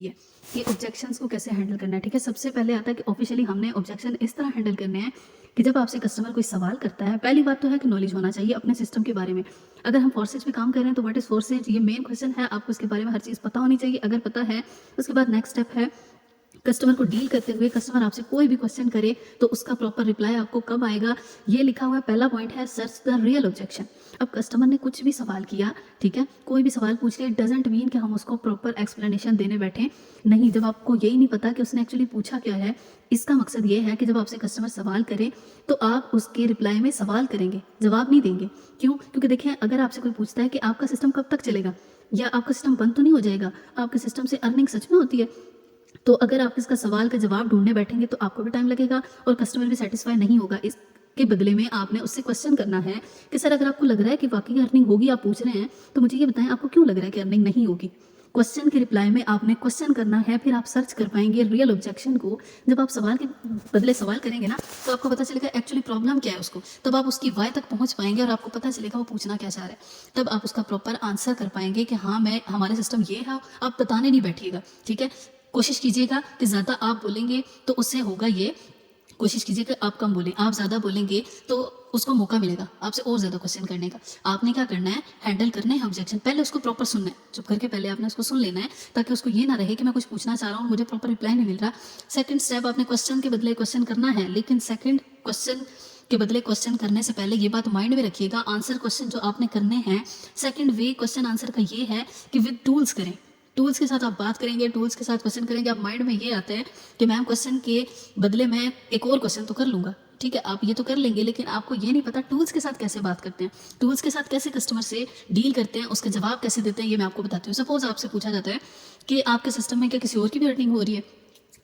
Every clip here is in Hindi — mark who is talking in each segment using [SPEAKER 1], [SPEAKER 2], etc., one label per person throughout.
[SPEAKER 1] है कि ऑब्जेक्शंस को कैसे हैंडल करना है। ठीक है, सबसे पहले आता है कि ऑफिशियली हमने ऑब्जेक्शन इस तरह हैंडल करने हैं कि जब आपसे कस्टमर कोई सवाल करता है, पहली बात तो है कि नॉलेज होना चाहिए अपने सिस्टम के बारे में। अगर हम फोर्सेज पे काम कर रहे हैं तो व्हाट इज़ फोर्सेज, ये मेन क्वेश्चन है। आपको इसके बारे में हर चीज़ पता होनी चाहिए। अगर पता है, उसके बाद नेक्स्ट स्टेप है कस्टमर को डील करते हुए कस्टमर आपसे कोई भी क्वेश्चन करे तो उसका प्रॉपर रिप्लाई आपको कब आएगा, ये लिखा हुआ है। पहला पॉइंट है सर्च द रियल ऑब्जेक्शन। अब कस्टमर ने कुछ भी सवाल किया, ठीक है, कोई भी सवाल पूछ लिया, इट डजेंट मीन कि हम उसको प्रॉपर एक्सप्लेनेशन देने बैठे। नहीं, जब आपको यही नहीं पता कि उसने एक्चुअली पूछा क्या है, इसका मकसद ये है कि जब आपसे कस्टमर सवाल करे तो आप उसके रिप्लाई में सवाल करेंगे, जवाब नहीं देंगे। क्यों? क्योंकि देखें, अगर आपसे कोई पूछता है कि आपका सिस्टम कब तक चलेगा या आपका सिस्टम बंद तो नहीं हो जाएगा, आपके सिस्टम से अर्निंग सच में होती है, तो अगर आप इसका सवाल का जवाब ढूंढने बैठेंगे तो आपको भी टाइम लगेगा और कस्टमर भी सेटिस्फाई नहीं होगा। इसके बदले में आपने उससे क्वेश्चन करना है कि सर, अगर आपको लग रहा है कि वाकई अर्निंग होगी, आप पूछ रहे हैं, तो मुझे ये बताएं आपको क्यों लग रहा है कि अर्निंग नहीं होगी। क्वेश्चन के रिप्लाई में आपने क्वेश्चन करना है, फिर आप सर्च कर पाएंगे रियल ऑब्जेक्शन को। जब आप सवाल के बदले सवाल करेंगे ना, तो आपको पता चलेगा एक्चुअली प्रॉब्लम क्या है उसको। तब आप उसकी वाई तक पहुंच पाएंगे और आपको पता चलेगा वो पूछना क्या चाह रहा है। तब आप उसका प्रॉपर आंसर कर पाएंगे कि हाँ, मैं हमारे सिस्टम ये है। आप बताने नहीं बैठिएगा, ठीक है। कोशिश कीजिएगा कि ज़्यादा आप बोलेंगे तो उससे होगा ये, कोशिश कीजिए कि आप कम बोलें। आप ज़्यादा बोलेंगे तो उसको मौका मिलेगा आपसे और ज़्यादा क्वेश्चन करने का। आपने क्या करना है, हैंडल करना है ऑब्जेक्शन। पहले उसको प्रॉपर सुनना है, चुप करके पहले आपने उसको सुन लेना है, ताकि उसको ये ना रहे कि मैं कुछ पूछना चाह रहा हूँ, मुझे प्रॉपर रिप्लाई नहीं मिल रहा। सेकंड स्टेप, आपने क्वेश्चन के बदले क्वेश्चन करना है, लेकिन सेकंड क्वेश्चन के बदले क्वेश्चन करने से पहले ये बात माइंड में रखिएगा, आंसर क्वेश्चन जो आपने करने हैं, सेकंड वे क्वेश्चन आंसर का ये है कि विद टूल्स करें। टूल्स के साथ आप बात करेंगे, टूल्स के साथ क्वेश्चन करेंगे। आप माइंड में ये आता है कि मैम क्वेश्चन के बदले मैं एक और क्वेश्चन तो कर लूँगा, ठीक है, आप ये तो कर लेंगे, लेकिन आपको ये नहीं पता टूल्स के साथ कैसे बात करते हैं, टूल्स के साथ कैसे कस्टमर से डील करते हैं, उसका जवाब कैसे देते हैं, ये मैं आपको बताती हूँ। सपोज आपसे पूछा जाता है कि आपके सिस्टम में क्या किसी और की भी अर्निंग हो रही है,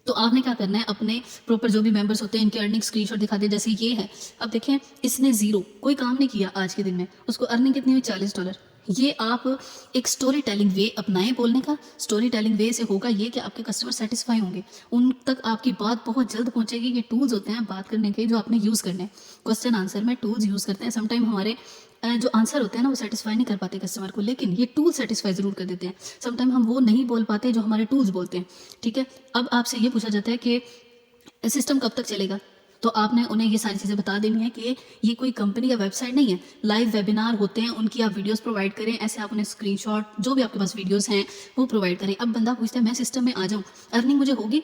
[SPEAKER 1] तो आपने क्या करना है, अपने प्रॉपर जो भी मेंबर्स होते हैं इनके अर्निंग स्क्रीनशॉट दिखा दे। जैसे ये है, अब देखें, इसने जीरो, कोई काम नहीं किया आज के दिन में, उसको अर्निंग कितनी हुई, $40। ये आप एक स्टोरी टेलिंग वे अपनाएं बोलने का। स्टोरी टेलिंग वे से होगा ये कि आपके कस्टमर सेटिस्फाई होंगे, उन तक आपकी बात बहुत जल्द पहुंचेगी। ये टूल्स होते हैं बात करने के जो आपने यूज़ करने हैं। क्वेश्चन आंसर में टूल्स यूज़ करते हैं। समटाइम हमारे जो आंसर होते हैं ना, वो सेटिस्फाई नहीं कर पाते कस्टमर को, लेकिन ये टूल सेटिस्फाई ज़रूर कर देते हैं। समटाइम हम वो नहीं बोल पाते जो हमारे टूल्स बोलते हैं, ठीक है। अब आपसे ये पूछा जाता है कि सिस्टम कब तक चलेगा, तो आपने उन्हें ये सारी चीज़ें बता देनी है कि ये कोई कंपनी का वेबसाइट नहीं है, लाइव वेबिनार होते हैं, उनकी आप वीडियोस प्रोवाइड करें। ऐसे आप उन्हें स्क्रीनशॉट जो भी आपके पास वीडियोस हैं वो प्रोवाइड करें। अब बंदा पूछता है मैं सिस्टम में आ जाऊँ, अर्निंग मुझे होगी,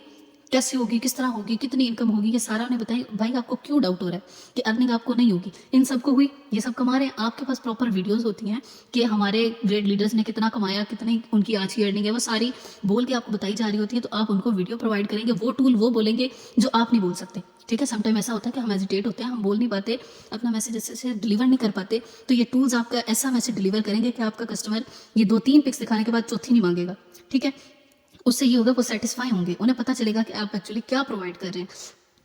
[SPEAKER 1] कैसे होगी, किस तरह होगी, कितनी इनकम होगी, ये सारा उन्हें बताएं। भाई, आपको क्यों डाउट हो रहा है कि अर्निंग आपको नहीं होगी, इन सबको हुई, ये सब कमा रहे हैं। आपके पास प्रॉपर वीडियोस होती हैं कि हमारे ग्रेट लीडर्स ने कितना कमाया, कितनी उनकी आज की अर्निंग है, वो सारी बोल के आपको बताई जा रही होती है। तो आप उनको वीडियो प्रोवाइड करेंगे, वो टूल वो बोलेंगे जो आप नहीं बोल सकते, ठीक है। समटाइम ऐसा होता है कि हम हेजिटेट होते हैं, हम बोल नहीं पाते, अपना मैसेज अच्छे से डिलीवर नहीं कर पाते, तो ये टूल्स आपका ऐसा मैसेज डिलीवर करेंगे कि आपका कस्टमर ये 2-3 पिक्स दिखाने के बाद चौथी नहीं मांगेगा, ठीक है। उससे ये होगा वो सेटिस्फाई होंगे, उन्हें पता चलेगा कि आप एक्चुअली क्या प्रोवाइड कर रहे हैं।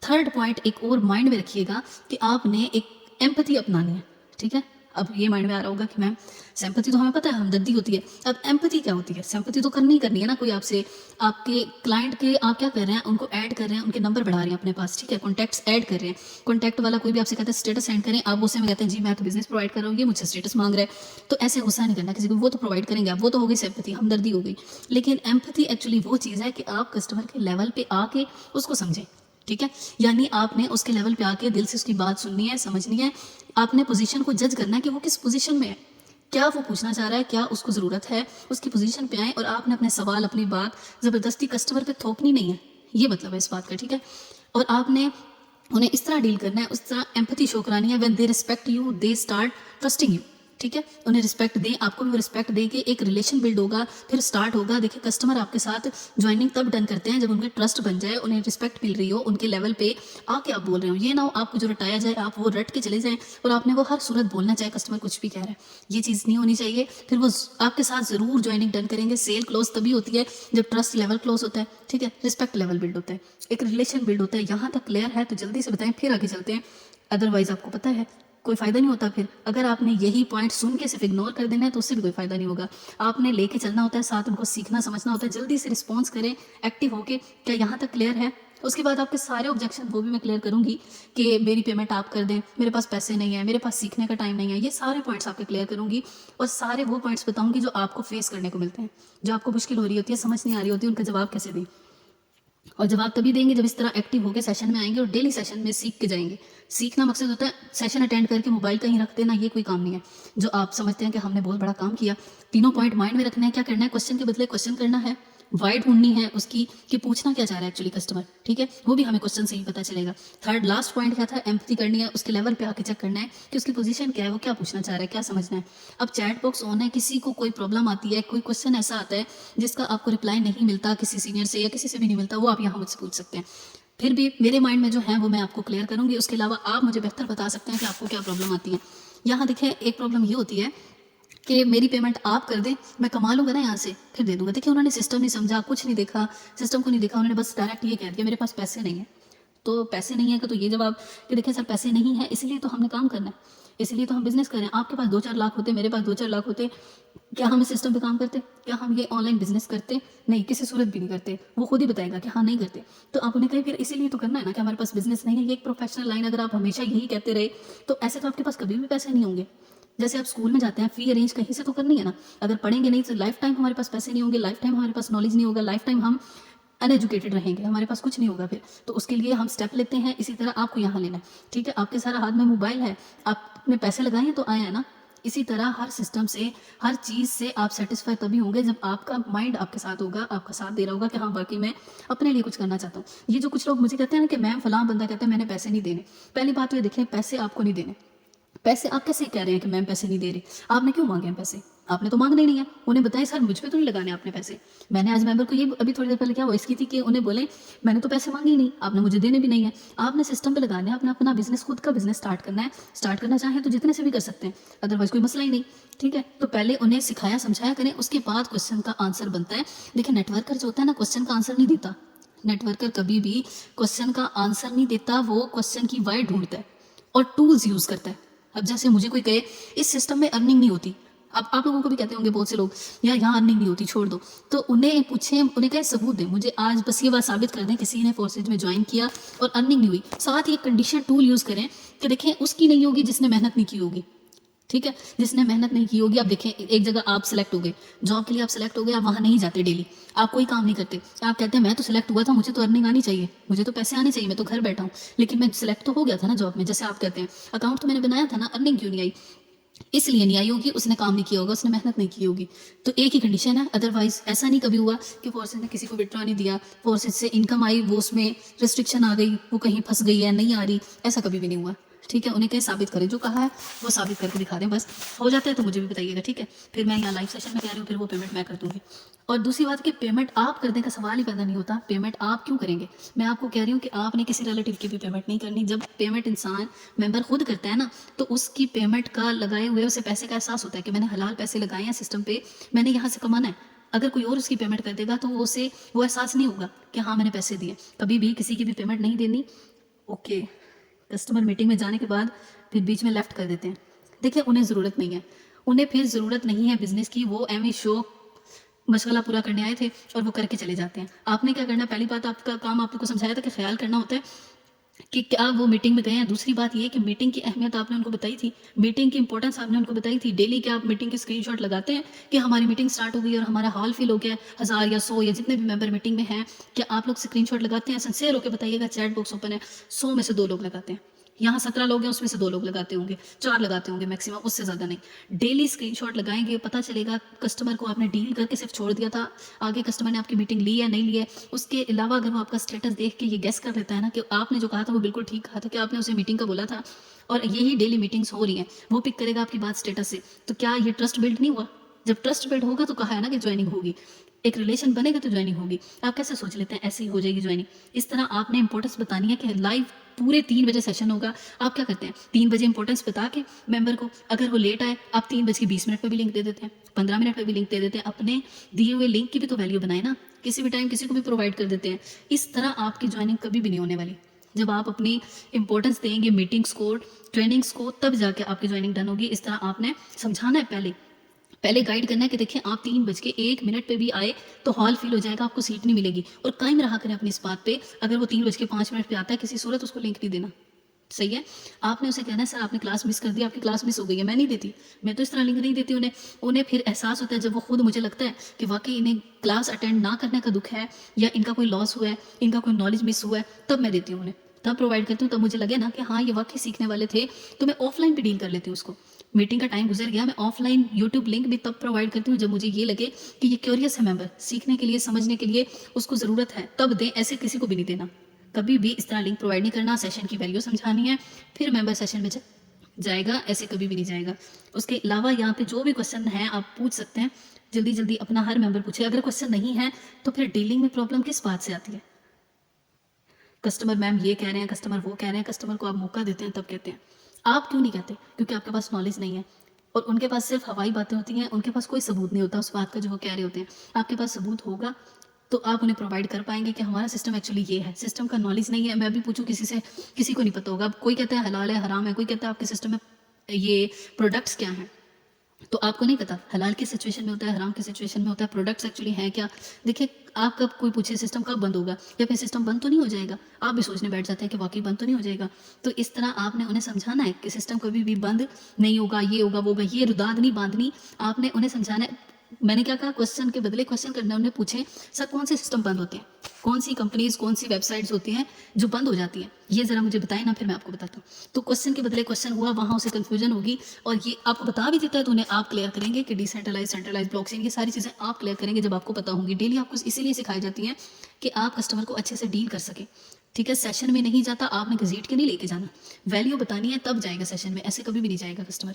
[SPEAKER 1] थर्ड पॉइंट एक और माइंड में रखिएगा कि आपने एक एम्पैथी अपनानी है, ठीक है। अब ये माइंड में आ रहा होगा कि मैम सिंपैथी तो हमें पता है, हमदर्दी होती है, अब एम्पैथी क्या होती है। सिंपैथी तो करनी ही करनी है ना, कोई आपसे, आपके क्लाइंट के आप क्या कर रहे हैं, उनको ऐड कर रहे हैं, उनके नंबर बढ़ा रहे हैं अपने पास, ठीक है, कॉन्टैक्ट्स ऐड कर रहे हैं। कॉन्टैक्ट वाला कोई भी आपसे कहता है स्टेटस सेंड करें, आप उससे में कहते हैं जी मैं तो बिजनेस प्रोवाइड कर रहा हूँ, ये मुझसे स्टेटस मांग रहा है। तो ऐसे गुस्सा नहीं करना किसी को, वो तो प्रोवाइड करेंगे आप, वो तो हो गई सिंपैथी, हमदर्दी हो गई। लेकिन एम्पैथी एक्चुअली वो चीज़ है कि आप कस्टमर के लेवल पे आके उसको समझें, ठीक है। यानी आपने उसके लेवल पे आके दिल से उसकी बात सुननी है, समझनी है। आपने पोजीशन को जज करना है कि वो किस पोजीशन में है, क्या वो पूछना चाह रहा है, क्या उसको ज़रूरत है, उसकी पोजीशन पे आए और आपने अपने सवाल, अपनी बात ज़बरदस्ती कस्टमर पे थोपनी नहीं है, ये मतलब है इस बात का, ठीक है। और आपने उन्हें इस तरह डील करना है, उस तरह एम्पैथी शो करानी है। When they respect you they start trusting you, ठीक है। उन्हें रिस्पेक्ट दें, आपको भी वो रिस्पेक्ट दे के एक रिलेशन बिल्ड होगा, फिर स्टार्ट होगा। देखिए, कस्टमर आपके साथ ज्वाइनिंग तब डन करते हैं जब उनके ट्रस्ट बन जाए, उन्हें रिस्पेक्ट मिल रही हो, उनके लेवल पे आके आप बोल रहे हो। ये ना हो आपको जो रटाया जाए आप वो रट के चले जाएं और आपने वो हर सूरत बोलना चाहे कस्टमर कुछ भी कह रहा है, ये चीज़ नहीं होनी चाहिए। फिर वो आपके साथ ज़रूर ज्वाइनिंग डन करेंगे। सेल क्लोज तभी होती है जब ट्रस्ट लेवल क्लोज होता है, ठीक है, रिस्पेक्ट लेवल बिल्ड होता है, एक रिलेशन बिल्ड होता है। यहाँ तक क्लियर है तो जल्दी से बताएं, फिर आगे चलते हैं। अदरवाइज आपको पता है कोई फ़ायदा नहीं होता। फिर अगर आपने यही पॉइंट सुन के सिर्फ इग्नोर कर देना है तो उससे भी कोई फ़ायदा नहीं होगा। आपने लेके चलना होता है साथ, उनको सीखना समझना होता है। जल्दी से रिस्पॉन्स करें एक्टिव होके। क्या यहाँ तक क्लियर है? उसके बाद आपके सारे ऑब्जेक्शन वो भी मैं क्लियर करूँगी कि मेरी पेमेंट आप कर दें, मेरे पास पैसे नहीं है, मेरे पास सीखने का टाइम नहीं है, ये सारे पॉइंट्स आपके क्लियर करूँगी और सारे वो पॉइंट्स बताऊँगी जो आपको फेस करने को मिलते हैं, जो आपको मुश्किल हो रही होती है, समझ नहीं आ रही होती, उनका जवाब कैसे दें। और जवाब तभी देंगे जब इस तरह एक्टिव होकर सेशन में आएंगे और डेली सेशन में सीख के जाएंगे। सीखना मकसद होता है सेशन अटेंड करके मोबाइल कहीं रख देना, ये कोई काम नहीं है। जो आप समझते हैं कि हमने बहुत बड़ा काम किया, तीनों पॉइंट माइंड में रखना है। क्या करना है, क्वेश्चन के बदले क्वेश्चन करना है, वाई ढूंढनी है उसकी कि पूछना क्या चाह रहा है एक्चुअली कस्टमर, ठीक है, वो भी हमें क्वेश्चन से ही पता चलेगा। थर्ड लास्ट पॉइंट क्या था, एम्पैथी करनी है, उसके लेवल पे आके चेक करना है कि उसकी पोजीशन क्या है, वो क्या पूछना चाह रहा है, क्या समझना है। अब चैट बॉक्स ऑन है, किसी को कोई प्रॉब्लम आती है, कोई क्वेश्चन ऐसा आता है जिसका आपको रिप्लाई नहीं मिलता किसी सीनियर से या किसी से भी नहीं मिलता, वो आप यहाँ मुझसे पूछ सकते हैं। फिर भी मेरे माइंड में जो है वो मैं आपको क्लियर करूँगी। उसके अलावा आप मुझे बेहतर बता सकते हैं कि आपको क्या प्रॉब्लम आती है। यहाँ देखिए, एक प्रॉब्लम ये होती है कि मेरी पेमेंट आप कर दें, मैं कमा लूँगा ना यहाँ से, फिर दे दूँगा। देखिए, उन्होंने सिस्टम नहीं समझा, कुछ नहीं देखा, सिस्टम को नहीं देखा, उन्होंने बस डायरेक्ट ये कह दिया मेरे पास पैसे नहीं है। तो पैसे नहीं है तो ये जवाब कि देखिए सर पैसे नहीं है, इसलिए तो हमने काम करना है, इसलिए तो हम बिजनेस कर रहे हैं। आपके पास 2-4 लाख होते, मेरे पास 2-4 लाख होते, क्या हम इस सिस्टम पे काम करते, क्या हम ये ऑनलाइन बिजनेस करते? नहीं, किसी सूरत भी नहीं करते। वो खुद ही बताएगा कि हाँ नहीं करते। तो आप उन्हें कहें फिर इसीलिए तो करना है ना कि हमारे पास बिजनेस नहीं है। ये एक प्रोफेशनल लाइन, अगर आप हमेशा यही कहते रहे तो ऐसे तो आपके पास कभी भी पैसे नहीं होंगे। जैसे आप स्कूल में जाते हैं, फी अरेंज कहीं से तो करनी है ना। अगर पढ़ेंगे नहीं तो लाइफ टाइम हमारे पास पैसे नहीं होंगे, लाइफ टाइम हमारे पास नॉलेज नहीं होगा, लाइफ टाइम हम अनएजुकेटेड रहेंगे, हमारे पास कुछ नहीं होगा फिर। तो उसके लिए हम स्टेप लेते हैं, इसी तरह आपको यहाँ लेना है, ठीक है। आपके सारा हाथ में मोबाइल है, आपने पैसे लगाए हैं तो आए हैं ना। इसी तरह हर सिस्टम से, हर चीज़ से आप सेटिस्फाई तभी होंगे जब आपका माइंड आपके साथ होगा, आपका साथ दे रहा होगा कि हाँ वाकई मैं अपने लिए कुछ करना चाहता हूँ। ये जो कुछ लोग मुझे कहते हैं ना कि मैम फलां बंदा कहता है मैंने पैसे नहीं देने, पहली बात तो ये देखें, पैसे आपको नहीं देने। पैसे आप कैसे कह रहे हैं कि मैम पैसे नहीं दे रही? आपने क्यों मांगे हैं पैसे? आपने तो मांगने नहीं है। उन्हें बताएं सर मुझ पे तो नहीं लगाने आपने पैसे। मैंने आज मेंबर को ये अभी थोड़ी देर पहले क्या वॉइस की थी कि उन्हें बोले मैंने तो पैसे मांगे ही नहीं, आपने मुझे देने भी नहीं है। आपने सिस्टम पे लगाने हैं, आपने अपना बिजनेस, खुद का बिजनेस स्टार्ट करना है। स्टार्ट करना चाहें तो जितने से भी कर सकते हैं, अदरवाइज कोई मसला ही नहीं, ठीक है। तो पहले उन्हें सिखाया समझाया करें, उसके बाद क्वेश्चन का आंसर बनता है। देखिए, नेटवर्कर जो होता है ना, क्वेश्चन का आंसर नहीं देता। नेटवर्कर कभी भी क्वेश्चन का आंसर नहीं देता, वो क्वेश्चन की वाई ढूंढता है और टूल्स यूज़ करता है। अब जैसे मुझे कोई कहे इस सिस्टम में अर्निंग नहीं होती, अब आप लोगों को भी कहते होंगे बहुत से लोग यार यहाँ अर्निंग नहीं होती छोड़ दो, तो उन्हें पूछें, उन्हें कहें सबूत दें मुझे, आज बस ये बात साबित कर दें किसी ने फोर्सेज में ज्वाइन किया और अर्निंग नहीं हुई। साथ ही एक कंडीशन टूल यूज़ करें कि देखें उसकी नहीं होगी जिसने मेहनत नहीं की होगी, ठीक है। जिसने मेहनत नहीं की होगी, आप देखें एक जगह आप सेलेक्ट हो गए, जॉब के लिए आप सेलेक्ट हो गए, आप वहाँ नहीं जाते डेली, आप कोई काम नहीं करते, आप कहते हैं मैं तो सिलेक्ट हुआ था, मुझे तो अर्निंग आनी चाहिए, मुझे तो पैसे आने चाहिए, मैं तो घर बैठा हूँ, लेकिन मैं सिलेक्ट तो हो गया था ना जॉब में। जैसे आप कहते हैं अकाउंट तो मैंने बनाया था ना, अर्निंग क्यों नहीं आई? इसलिए नहीं आई होगी, उसने काम नहीं किया होगा, उसने मेहनत नहीं की होगी। तो एक ही कंडीशन है, अदरवाइज ऐसा नहीं कभी हुआ कि फोर्सेज ने किसी को विड्रॉ नहीं दिया, फोर्सेज से इनकम आई, वो उसमें रिस्ट्रिक्शन आ गई, वो कहीं फंस गई है, नहीं आ रही, ऐसा कभी भी नहीं हुआ, ठीक है। उन्हें कहीं साबित करें, जो कहा है वो साबित करके दिखा दें, बस हो जाता है तो मुझे भी बताइएगा, ठीक है। फिर मैं यहाँ लाइव सेशन में कह रही हूँ, फिर वो पेमेंट मैं कर दूँगी। और दूसरी बात कि पेमेंट आप करने का सवाल ही पैदा नहीं होता, पेमेंट आप क्यों करेंगे? मैं आपको कह रही हूँ कि आपने किसी रिलेटिव की भी पेमेंट नहीं करनी। जब पेमेंट इंसान मेंबर खुद करता है ना, तो उसकी पेमेंट का लगाए हुए उसे पैसे का एहसास होता है कि मैंने हलाल पैसे लगाए हैं सिस्टम पे, मैंने यहाँ से कमाना है। अगर कोई और उसकी पेमेंट कर देगा तो उसे वो एहसास नहीं होगा कि हाँ मैंने पैसे दिए। कभी भी किसी की भी पेमेंट नहीं देनी। ओके, कस्टमर मीटिंग में जाने के बाद फिर बीच में लेफ्ट कर देते हैं। देखिए, उन्हें ज़रूरत नहीं है, उन्हें फिर ज़रूरत नहीं है बिजनेस की, वो एम शो मशगला पूरा करने आए थे और वो करके चले जाते हैं। आपने क्या करना, पहली बात आपका काम आप लोग को समझाया था कि ख्याल करना होता है कि क्या वो मीटिंग में गए हैं। दूसरी बात ये कि मीटिंग की अहमियत आपने उनको बताई थी, मीटिंग की इंपॉर्टेंस आपने उनको बताई थी। डेली क्या आप मीटिंग के स्क्रीनशॉट लगाते हैं कि हमारी मीटिंग स्टार्ट हो गई और हमारा हाल फिल हो गया, 1000 या 100 या जितने भी मेंबर मीटिंग में हैं, क्या आप लोग स्क्रीनशॉट लगाते हैं? सिंसियर होकर बताइएगा, चैट बॉक्स ओपन है, 100 में से 2 लोग लगाते हैं। यहाँ 17 लोग हैं, उसमें से 2 लोग लगाते होंगे, 4 लगाते होंगे मैक्सिमम, उससे ज़्यादा नहीं। डेली स्क्रीनशॉट लगाएंगे, पता चलेगा कस्टमर को आपने डील करके सिर्फ छोड़ दिया था, आगे कस्टमर ने आपकी मीटिंग ली है नहीं ली है। उसके अलावा अगर वो आपका स्टेटस देख के ये गेस कर लेता है ना कि आपने जो कहा था वो बिल्कुल ठीक कहा था, कि आपने उसे मीटिंग का बोला था और यही डेली मीटिंग्स हो रही हैं, वो पिक करेगा आपकी बात स्टेटस से, तो क्या ये ट्रस्ट बिल्ड नहीं हुआ? जब ट्रस्ट बिल्ड होगा तो कहा है ना कि ज्वाइनिंग होगी, एक रिलेशन बनेगा तो ज्वाइनिंग होगी। आप कैसे सोच लेते हैं ऐसे ही हो जाएगी ज्वाइनिंग? इस तरह आपने इंपॉर्टेंस बतानी है कि लाइव पूरे 3 बजे सेशन होगा। आप क्या करते हैं, 3 बजे इंपॉर्टेंस बता के मेंबर को, अगर वो लेट आए आप 3:20 पर भी लिंक दे देते हैं, 15 मिनट पर भी लिंक दे देते हैं। अपने दिए हुए लिंक की भी तो वैल्यू बनाए ना, किसी भी टाइम किसी को भी प्रोवाइड कर देते हैं। इस तरह आपकी ज्वाइनिंग कभी भी नहीं होने वाली। जब आप अपनी इंपॉर्टेंस देंगे मीटिंग्स को, ट्रेनिंग्स को, तब जाके आपकी ज्वाइनिंग डन होगी। इस तरह आपने समझाना है, पहले पहले गाइड करना है कि देखिए आप 3:01 पे भी आए तो हॉल फिल हो जाएगा, आपको सीट नहीं मिलेगी, और कायम रहा करें अपनी इस बात पे। अगर वो 3:05 पे आता है किसी सूरत उसको लिंक नहीं देना, सही है। आपने उसे कहना है सर आपने क्लास मिस कर दी, आपकी क्लास मिस हो गई है, मैं नहीं देती, मैं तो इस तरह लिंक नहीं देती उन्हें। उन्हें फिर एहसास होता है जब वो खुद मुझे लगता है कि वाकई इन्हें क्लास अटेंड ना करने का दुख है या इनका कोई लॉस हुआ है, इनका कोई नॉलेज मिस हुआ है, तब मैं देती हूँ उन्हें, तब प्रोवाइड करती हूँ। तब मुझे लगे ना कि हाँ ये वाकई सीखने वाले थे, तो मैं ऑफलाइन भी डील कर लेती हूँ उसको। मीटिंग का टाइम गुजर गया, मैं ऑफलाइन यूट्यूब लिंक भी तब प्रोवाइड करती हूँ जब मुझे ये लगे कि ये क्यूरियस है मेंबर, सीखने के लिए समझने के लिए उसको ज़रूरत है, तब दें, ऐसे किसी को भी नहीं देना। कभी भी इस तरह लिंक प्रोवाइड नहीं करना, सेशन की वैल्यू समझानी है, फिर मेंबर सेशन में जाएगा, ऐसे कभी भी नहीं जाएगा। उसके अलावा यहाँ पे जो भी क्वेश्चन है आप पूछ सकते हैं, जल्दी जल्दी अपना हर मेंबर पूछे। अगर क्वेश्चन नहीं है तो फिर डीलिंग में प्रॉब्लम किस बात से आती है? कस्टमर मैम ये कह रहे हैं, कस्टमर वो कह रहे हैं, कस्टमर को आप मौका देते हैं तब कहते हैं। आप क्यों नहीं कहते? क्योंकि आपके पास नॉलेज नहीं है, और उनके पास सिर्फ हवाई बातें होती हैं, उनके पास कोई सबूत नहीं होता उस बात का जो वो कह रहे होते हैं। आपके पास सबूत होगा तो आप उन्हें प्रोवाइड कर पाएंगे कि हमारा सिस्टम एक्चुअली ये है। सिस्टम का नॉलेज नहीं है, मैं भी पूछूं किसी से, किसी को नहीं पता होगा। अब कोई कहता है हलाल है हराम है, कोई कहता है आपके सिस्टम में ये प्रोडक्ट्स क्या हैं, तो आपको नहीं पता हलाल की सिचुएशन में होता है, हराम की सिचुएशन में होता है, प्रोडक्ट्स एक्चुअली हैं क्या। देखिए आप कब कोई पूछे सिस्टम कब बंद होगा, या फिर सिस्टम बंद तो नहीं हो जाएगा, आप भी सोचने बैठ जाते हैं कि वाकई बंद तो नहीं हो जाएगा। तो इस तरह आपने उन्हें समझाना है कि सिस्टम कभी भी बंद नहीं होगा, ये होगा वो होगा, ये रुदाद नहीं बांधनी, आपने उन्हें समझाना है। मैंने क्या कहा, क्वेश्चन के बदले क्वेश्चन करना। उन्हें पूछे सर कौन से सिस्टम बंद होते हैं, कौन सी कंपनीज कौन सी वेबसाइट्स होती हैं जो बंद हो जाती हैं, ये ज़रा मुझे बताएं ना, फिर मैं आपको बताता हूँ। तो क्वेश्चन के बदले क्वेश्चन हुआ, वहाँ उसे कन्फ्यूजन होगी, और ये आपको बता भी देता है तो उन्हें आप क्लियर करेंगे कि डिसेंट्रलाइज सेंट्रलाइज ब्लॉकचेन, ये सारी चीज़ें आप क्लियर करेंगे जब आपको पता होंगी। डेली आपको इसीलिए सिखाई जाती हैं कि आप कस्टमर को अच्छे से डील कर सकें, ठीक है। सेशन में नहीं जाता, आपने घसीट के नहीं लेके जाना, वैल्यू बतानी है तब जाएगा सेशन में, ऐसे कभी भी नहीं जाएगा कस्टमर।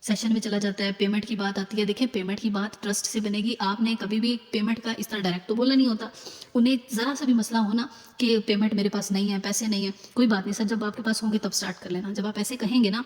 [SPEAKER 1] सेशन में चला जाता है, पेमेंट की बात आती है। देखिए पेमेंट की बात ट्रस्ट से बनेगी, आपने कभी भी पेमेंट का इस तरह डायरेक्ट तो बोलना नहीं होता। उन्हें ज़रा सा भी मसला हो ना कि पेमेंट मेरे पास नहीं है, पैसे नहीं है, कोई बात नहीं सर, जब आपके पास होंगे तब स्टार्ट कर लेना। जब आप ऐसे कहेंगे ना,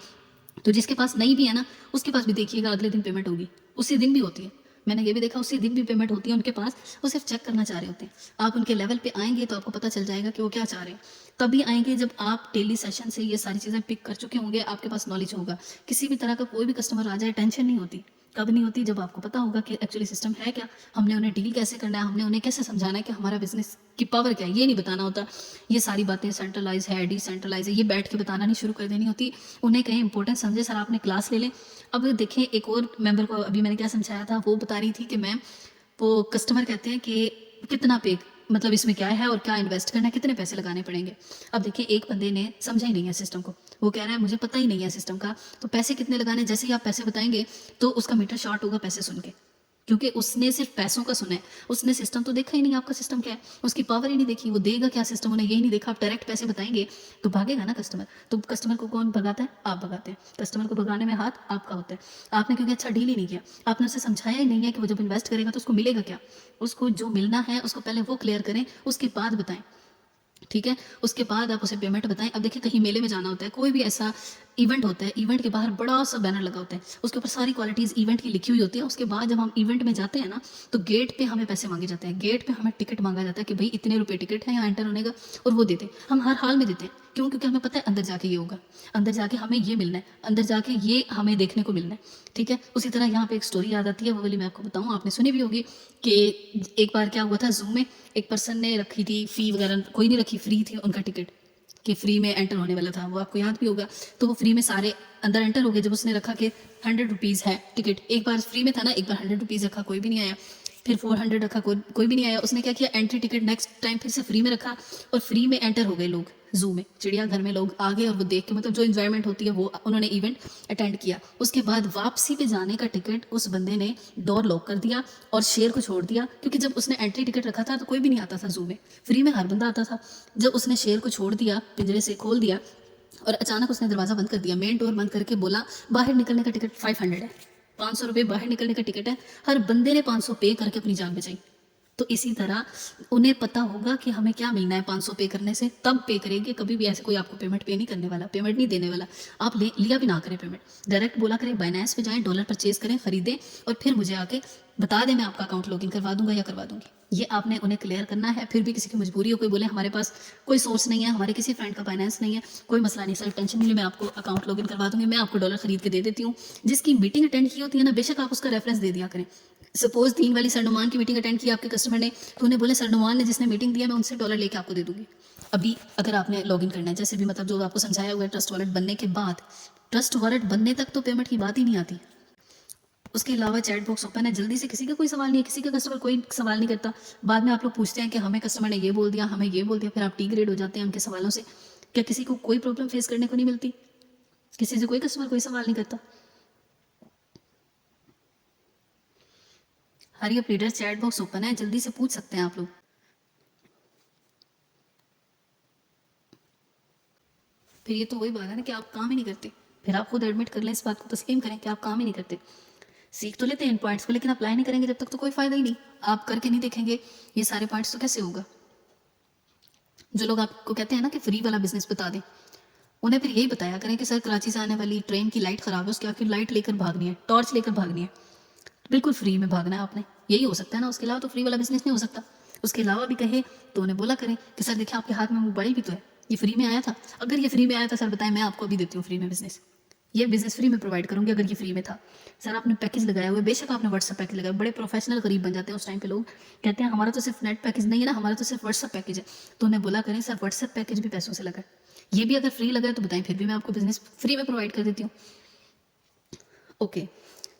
[SPEAKER 1] तो जिसके पास नहीं भी है ना उसके पास भी देखिएगा अगले दिन पेमेंट होगी, उसी दिन भी होती है। मैंने ये भी देखा उसी दिन भी पेमेंट होती है उनके पास, वो सिर्फ चेक करना चाह रहे होते हैं। आप उनके लेवल पे आएंगे तो आपको पता चल जाएगा कि वो क्या चाह रहे हैं। तभी आएंगे जब आप डेली सेशन से ये सारी चीज़ें पिक कर चुके होंगे, आपके पास नॉलेज होगा। किसी भी तरह का कोई भी कस्टमर आ जाए टेंशन नहीं होती, कब नहीं होती, जब आपको पता होगा कि एक्चुअली सिस्टम है क्या, हमने उन्हें डील कैसे करना है, हमने उन्हें कैसे समझाना है कि हमारा बिजनेस की पावर क्या है। ये नहीं बताना होता, ये सारी बातें सेंट्रलाइज है डिसेंट्रलाइज है ये बैठ के बताना नहीं शुरू कर देनी होती। उन्हें कहीं इंपॉर्टेंट समझे, सर आपने क्लास ले लें। अब देखिए एक और मेंबर को अभी मैंने क्या समझाया था, वो बता रही थी कि मैम वो कस्टमर कहते हैं कि कितना पे, मतलब इसमें क्या है और क्या इन्वेस्ट करना है, कितने पैसे लगाने पड़ेंगे। अब देखिए एक बंदे ने समझा ही नहीं है सिस्टम को, वो कह रहा है मुझे पता ही नहीं है सिस्टम का, तो पैसे कितने लगाने, जैसे ही आप पैसे बताएंगे तो उसका मीटर शॉर्ट होगा पैसे सुन के, क्योंकि उसने सिर्फ पैसों का सुना है, उसने सिस्टम तो देखा ही नहीं आपका सिस्टम क्या है, उसकी पावर ही नहीं देखी, वो देगा क्या सिस्टम, उन्हें यही नहीं देखा। आप डायरेक्ट पैसे बताएंगे तो भागेगा ना कस्टमर। तो कस्टमर को कौन भगाता है? आप भगाते हैं। कस्टमर को भगाने में हाथ आपका होता है। आपने क्योंकि अच्छा डील ही नहीं किया, आपने उसे समझाया ही नहीं है कि वो जब इन्वेस्ट करेगा तो उसको मिलेगा क्या। उसको जो मिलना है उसको पहले वो क्लियर करें, उसके बाद बताएं, ठीक है। उसके बाद आप उसे पेमेंट बताएं। अब देखिए कहीं मेले में जाना होता है, कोई भी ऐसा इवेंट होता है, इवेंट के बाहर बड़ा सा बैनर लगा होता है, उसके ऊपर सारी क्वालिटीज़ इवेंट की लिखी हुई होती है। उसके बाद जब हम इवेंट में जाते हैं ना, तो गेट पे हमें पैसे मांगे जाते हैं, गेट पे हमें टिकट मांगा जाता है कि भाई इतने रुपए टिकट है यहाँ एंटर होने का, और वो देते हैं। हम हर हाल में देते हैं, क्यों? क्योंकि हमें पता है अंदर जाके ये होगा, अंदर जाके हमें ये मिलना है, अंदर जाके ये हमें देखने को मिलना है, ठीक है। उसी तरह यहाँ पे एक स्टोरी याद आती है, वो वाली मैं आपको बताऊँ, आपने सुनी भी होगी कि एक बार क्या हुआ था, जूम में एक पर्सन ने रखी थी फ़ी वगैरह, कोई नहीं रखी, फ्री थी उनका टिकट, कि फ्री में एंटर होने वाला था, वो आपको याद भी होगा। तो वो फ्री में सारे अंदर एंटर हो गए। जब उसने रखा कि 100 रुपीज़ है टिकट, एक बार फ्री में था ना, एक बार 100 रुपीज़ रखा, कोई भी नहीं आया। फिर 400 रखा, कोई भी नहीं आया। उसने क्या किया, एंट्री टिकट नेक्स्ट टाइम फिर से फ्री में रखा, और फ्री में एंटर हो गए लोग। जू में, चिड़ियाघर में लोग आ गए, और वो देख के, मतलब जो इन्जॉयमेंट होती है वो उन्होंने इवेंट अटेंड किया। उसके बाद वापसी पे जाने का टिकट उस बंदे ने डोर लॉक कर दिया और शेर को छोड़ दिया, क्योंकि जब उसने एंट्री टिकट रखा था तो कोई भी नहीं आता था जू में, फ्री में हर बंदा आता था। जब उसने शेर को छोड़ दिया, पिंजरे से खोल दिया, और अचानक उसने दरवाज़ा बंद कर दिया, मेन डोर बंद करके बोला बाहर निकलने का टिकट 500 है, 500 रुपये बाहर निकलने का टिकट है। हर बंदे ने 500 पे करके अपनी जान बचाई। तो इसी तरह उन्हें पता होगा कि हमें क्या मिलना है 500 पे करने से, तब पे करेंगे। कभी भी ऐसे कोई आपको पेमेंट पे नहीं करने वाला, पेमेंट नहीं देने वाला। आप लिया भी ना करें पेमेंट, डायरेक्ट बोला करें बाइनेंस पे जाएं, डॉलर परचेज करें, खरीदें, और फिर मुझे आके बता दें, मैं आपका अकाउंट लॉगिन करवा दूंगा या करवा दूंगी। ये आपने उन्हें क्लियर करना है। फिर भी किसी की मजबूरी हो, कोई बोले हमारे पास कोई सोर्स नहीं है, हमारे किसी फ्रेंड का फाइनेंस नहीं है, कोई मसला नहीं सर, टेंशन नहीं ले, मैं आपको अकाउंट लॉगिन करवा दूंगी, मैं आपको डॉलर खरीद के दे देती हूँ। जिसकी मीटिंग अटेंड की होती है ना, बेशक आप उसका रेफरेंस दे दिया करें। सपोज 3 वाली सरनुमान की मीटिंग अटेंड की आपके कस्टमर ने, तो उन्हें बोले सरनुमान ने जिसने मीटिंग दिया मैं उनसे डॉलर लेके आपको दे दूंगी। अभी अगर आपने लॉगिन करना है, जैसे भी मतलब जो आपको समझाया हुआ है, ट्रस्ट वॉलेट बनने के बाद, ट्रस्ट वॉलेट बनने तक तो पेमेंट की बात ही नहीं आती। उसके अलावा चैट बॉक्स ओपन है, जल्दी से, किसी का कोई सवाल नहीं है, किसी का कस्टमर कोई सवाल नहीं करता। बाद में आप लोग पूछते हैं कि हमें कस्टमर ने ये बोल दिया, हमें ये बोल दिया, फिर आप टी ग्रेड हो जाते हैं उनके सवालों से। क्या किसी को कोई प्रॉब्लम फेस करने को नहीं मिलती? किसी से कोई कस्टमर कोई सवाल नहीं करता? Hurry up leader chat box open है, जल्दी से पूछ सकते हैं आप लोग। फिर ये तो वही बात है ना कि आप काम ही नहीं करते। फिर आप खुद एडमिट कर लें, इस बात को तस्लीम करें कि आप काम ही नहीं करते। सीख तो लेते हैं इन पॉइंट्स को, लेकिन अप्लाई नहीं करेंगे जब तक तो कोई फ़ायदा ही नहीं। आप करके नहीं देखेंगे ये सारे पॉइंट्स तो कैसे होगा? जो लोग आपको कहते हैं ना कि फ्री वाला बिजनेस बता दें, उन्हें फिर यही बताया करें कि सर कराची से आने वाली ट्रेन की लाइट ख़राब है, उसके आखिर लाइट लेकर भागनी है, टॉर्च लेकर भागनी है, बिल्कुल फ्री में भागना है आपने। यही हो सकता है ना, उसके अलावा तो फ्री वाला बिजनेस नहीं हो सकता। उसके अलावा भी कहे तो उन्हें बोला करें कि सर देखिए आपके हाथ में मोबाइल भी तो है, ये फ्री में आया था, अगर ये फ्री में आया था सर बताएं, मैं आपको अभी देती हूँ फ्री में बिजनेस, ये बिजनेस फ्री में प्रोवाइड करूंगी अगर ये फ्री में था। सर आपने पैकेज लगाया हुआ है, बेशक आपने व्हाट्सएप पैकेज लगाया, बड़े प्रोफेशनल गरीब बन जाते हैं उस टाइम पे लोग, कहते हैं हमारा तो सिर्फ नेट पैकेज नहीं है ना, हमारा तो सिर्फ व्हाट्सएप पैकेज है। तो उन्हें बोला करें सर व्हाट्सएप पैकेज भी पैसों से लगा है, ये भी अगर फ्री लगा है तो बताएं, फिर भी मैं आपको बिजनेस फ्री में प्रोवाइड कर देती हूँ। ओके,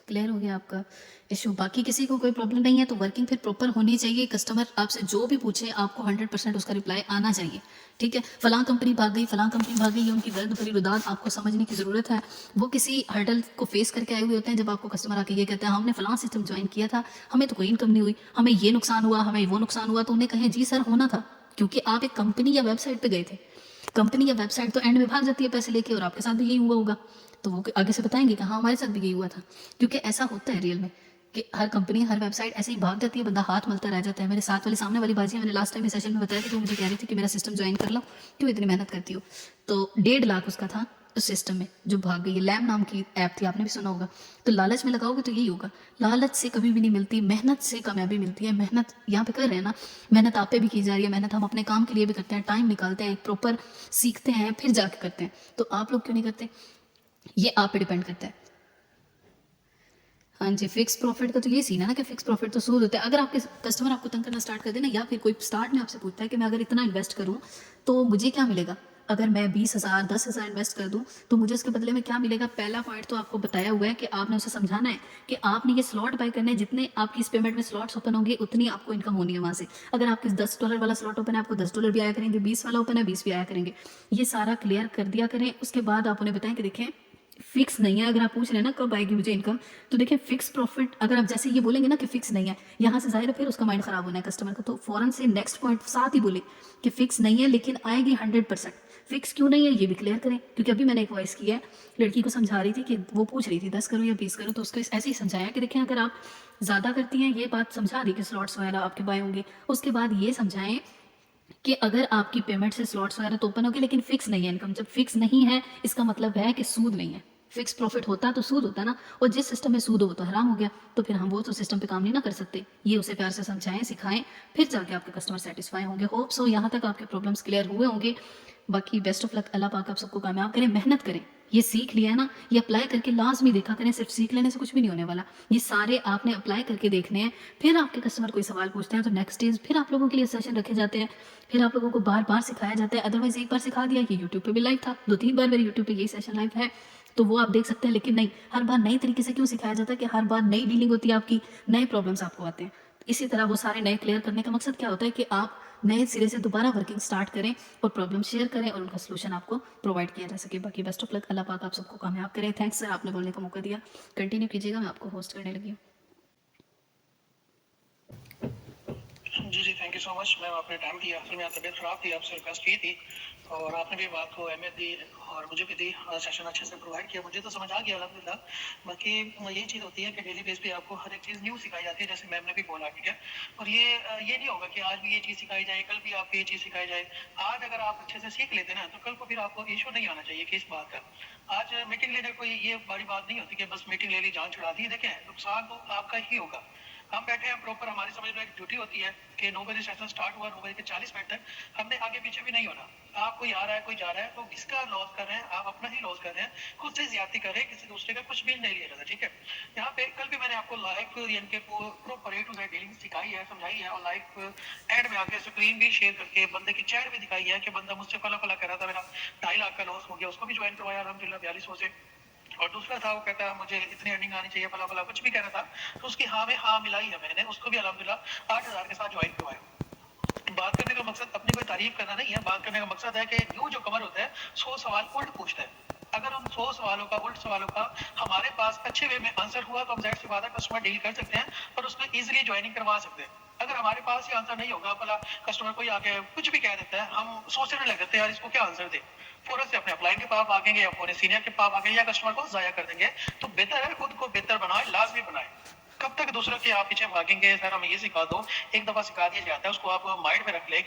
[SPEAKER 1] क्लियर हो गया आपका इशू। बाकी किसी को कोई प्रॉब्लम नहीं है तो वर्किंग फिर प्रॉपर होनी चाहिए। कस्टमर आपसे जो भी पूछे आपको 100% उसका रिप्लाई आना चाहिए। ठीक है, फलां कंपनी भाग गई, फलां कंपनी भाग गई, ये उनकी दर्द भरी रुदाद आपको समझने की ज़रूरत है। वो किसी हर्डल को फेस करके आए हुए होते हैं। जब आपको कस्टमर आके ये कहते हैं हमने फलां सिस्टम ज्वाइन किया था, हमें तो कोई इनकम नहीं हुई, हमें ये नुकसान हुआ, हमें वो नुकसान हुआ, तो उन्हें कहें जी सर होना था, क्योंकि आप एक कंपनी या वेबसाइट पर गए थे। कंपनी या वेबसाइट तो एंड में भाग जाती है पैसे लेके, और आपके साथ भी यही हुआ होगा, तो वो आगे से बताएंगे कि हाँ हमारे साथ भी यही हुआ था। क्योंकि ऐसा होता है रियल में कि हर कंपनी हर वेबसाइट ऐसे ही भाग जाती है, बंदा हाथ मलता रह जाता है। मेरे साथ वाली सामने वाली बाजी मैंने लास्ट टाइम इस सेशन में बताया कि तो मुझे कह रही थी कि मेरा सिस्टम ज्वाइन कर लो, क्यों इतनी मेहनत करती हो। तो 1.5 लाख उसका था उस सिस्टम में जो भाग गई है। लैम नाम की ऐप थी, आपने भी सुना होगा। तो लालच में लगाओगे तो यही होगा। लालच से कभी भी नहीं मिलती, मेहनत से कामयाबी मिलती है। मेहनत यहाँ पे कर रहे हैं ना, मेहनत आप पे भी की जा रही है, मेहनत हम अपने काम के लिए भी करते हैं, टाइम निकालते हैं, प्रॉपर सीखते हैं, फिर जाके करते हैं। तो आप लोग क्यों नहीं करते? ये आप पे डिपेंड करता है। हाँ जी, फिक्स प्रॉफिट का तो ये सीन है ना कि फिक्स प्रॉफिट तो सूद होता है। अगर आपके कस्टमर आपको तंग करना स्टार्ट कर देना, या फिर कोई स्टार्ट में आपसे पूछता है कि मैं अगर इतना इन्वेस्ट करूँ तो मुझे क्या मिलेगा, अगर मैं 20,000 10,000 इन्वेस्ट कर दूं तो मुझे उसके बदले में क्या मिलेगा। पहला पॉइंट तो आपको बताया हुआ है कि आपने उसे समझाना है कि आपने ये स्लॉट बाय करने हैं, जितने आपकी इस पेमेंट में स्लॉट्स ओपन होंगे उतनी आपको इनकम होनी है वहाँ से। अगर आपके $10 वाला स्लॉट ओपन है, आपको $10 भी आया करेंगे, 20 वाला ओपन है 20 भी आया करेंगे। ये सारा क्लियर कर दिया करें। उसके बाद आप उन्हें बताएं कि देखें फिक्स नहीं है। अगर आप पूछ रहे हैं ना कब आएगी मुझे इनकम, तो देखिए फिक्स प्रॉफिट अगर आप जैसे ये बोलेंगे ना कि फिक्स नहीं है, यहाँ से जाहिर है फिर उसका माइंड खराब होना है कस्टमर का। तो फौरन से नेक्स्ट पॉइंट साथ ही बोले कि फिक्स नहीं है लेकिन आएगी 100%। फिक्स क्यों नहीं है ये भी क्लियर करें, क्योंकि अभी मैंने एक वॉइस किया है, लड़की को समझा रही थी कि वो पूछ रही थी 10 करो या 20 करो, तो उसको ऐसे ही समझाया कि देखें अगर आप ज़्यादा करती हैं, ये बात समझा दी कि स्लॉट्स वगैरह आपके बाय होंगे। उसके बाद ये समझाएं कि अगर आपकी पेमेंट से स्लॉट्स वगैरह तो ओपन होगी लेकिन फिक्स नहीं है इनकम। जब फिक्स नहीं है इसका मतलब है कि सूद नहीं है। फिक्स प्रॉफिट होता तो सूद होता ना, और जिस सिस्टम में सूद हो वो तो हराम हो गया, तो फिर हम वो तो सिस्टम पे काम नहीं ना कर सकते। ये उसे प्यार से समझाएं, सिखाएं, फिर जाके आपके कस्टमर सेटिस्फाई होंगे। होप सो यहाँ तक आपके प्रॉब्लम्स क्लियर हुए होंगे। बाकी बेस्ट ऑफ लक, अल्लाह पाक आप सबको कामयाब करें। मेहनत करें, ये सीख लिया है ना, ये अप्लाई करके लाजमी देखा करें। सिर्फ सीख लेने से कुछ भी नहीं होने वाला, ये सारे आपने अप्लाई करके देखने हैं। फिर आपके कस्टमर कोई सवाल पूछते हैं तो नेक्स्ट डेज फिर आप लोगों के लिए सेशन रखे जाते हैं, फिर आप लोगों को बार बार सिखाया जाता है। अदरवाइज एक बार सिखा दिया, ये यूट्यूब पे भी लाइव था, 2-3 बार मेरे यूट्यूब पे यही सेशन लाइव है, तो वो आप देख सकते हैं। लेकिन नहीं, हर बार नई तरीके से क्यों सिखाया जाता है कि हर बार नई डीलिंग होती है आपकी, नए प्रॉब्लम्स आपको आते हैं। इसी तरह वो सारे नए क्लियर करने का मकसद क्या होता है कि आप नए सिरे से दोबारा वर्किंग स्टार्ट करें और प्रॉब्लम शेयर करें और उनका सोल्यूशन आपको प्रोवाइड किया जा सके। बाकी बेस्ट ऑफ लक, अल्लाह पाक आप सबको कामयाब करें। थैंक्स सर, आपने बोलने का मौका दिया। कंटिन्यू कीजिएगा, मैं आपको होस्ट करने लगी हूँ।
[SPEAKER 2] जी जी, thank you so much ma'am, आपने टाइम दिया। असल में तबीयत ख़राब थी, आपसे रिक्वेस्ट की थी और आपने भी बात को अहमियत दी और मुझे भी दी, सेशन अच्छे से प्रोवाइड किया। मुझे तो समझ आ गया अल्हम्दुलिल्लाह। बाकी यही चीज़ होती है कि डेली बेस पे आपको हर एक चीज़ न्यू सिखाई जाती है, जैसे मैम ने भी बोला, ठीक है। और ये नहीं होगा कि आज भी ये चीज़ सिखाई जाए, कल भी आपको ये चीज़ सिखाई जाए। आज अगर आप अच्छे से सीख लेते ना तो कल को फिर आपको इशू नहीं आना चाहिए कि इस बात का। आज मीटिंग लेने कोई ये बड़ी बात नहीं होती कि बस मीटिंग ले ली जान छुड़ा दी। देखें नुकसान तो आपका ही होगा, हम बैठे हैं प्रॉपर, हमारी समझ लो एक ड्यूटी होती है कि 9 बजे सेशन स्टार्ट हुआ, 9 बजे के 40 मिनट तक हमने आगे पीछे भी नहीं होना। आप कोई आ रहा है, कोई जा रहा है, तो किसका लॉस कर रहे हैं? आप अपना ही लॉस कर रहे हैं, खुद से ज्यादती कर रहे हैं, किसी दूसरे का कुछ भी नहीं ले रहा था, ठीक है। यहाँ पे कल भी मैंने आपको लाइव यानी कि proper A to Z dealing सिखाई है, समझाई है, और लाइव एड में आके स्क्रीन भी शेयर करके बंदे की चैट भी दिखाई है कि बंदा मुझसे फला फला कर रहा था, मेरा 2.5 लाख का लॉस हो गया, उसको भी ज्वाइन करवाया अलहमदिल्ला 4200 से। और दूसरा था, वो कहता है मुझे इतनी अर्निंग आनी चाहिए, फला फला कुछ भी कह रहा था, तो उसकी हाँ में हाँ मिलाई है मैंने, उसको भी अल्हम्दुलिल्लाह 8,000 के साथ ज्वाइन करवाया। बात करने का मकसद अपनी कोई तारीफ करना नहीं है, बात करने का मकसद है कि न्यू जो कमर होता है 100 सवाल उल्ट पूछता है। अगर उन 100 सवालों का, उल्ट सवालों का हमारे पास अच्छे वे में आंसर हुआ तो हम जाहिर सी बात है कस्टमर डील कर सकते हैं और उसमें इजीली ज्वाइनिंग करवा सकते हैं। अगर हमारे पास ये आंसर नहीं होगा, भला कस्टमर कोई आके कुछ भी कह देता है, हम सोचने लग जाते हैं यार इसको क्या आंसर दे, फौरन से अपने अपलाइन के पास भागेंगे या अपने सीनियर के पास भागेंगे या कस्टमर को जाया कर देंगे। तो बेहतर है खुद को बेहतर बनाए, लाजमी बनाए। कब तक दूसरों के आप पीछे भागेंगे? सर हमें ये सिखा दो, एक दफा सिखा दिया जाता है, उसको आप माइंड में रख ले कि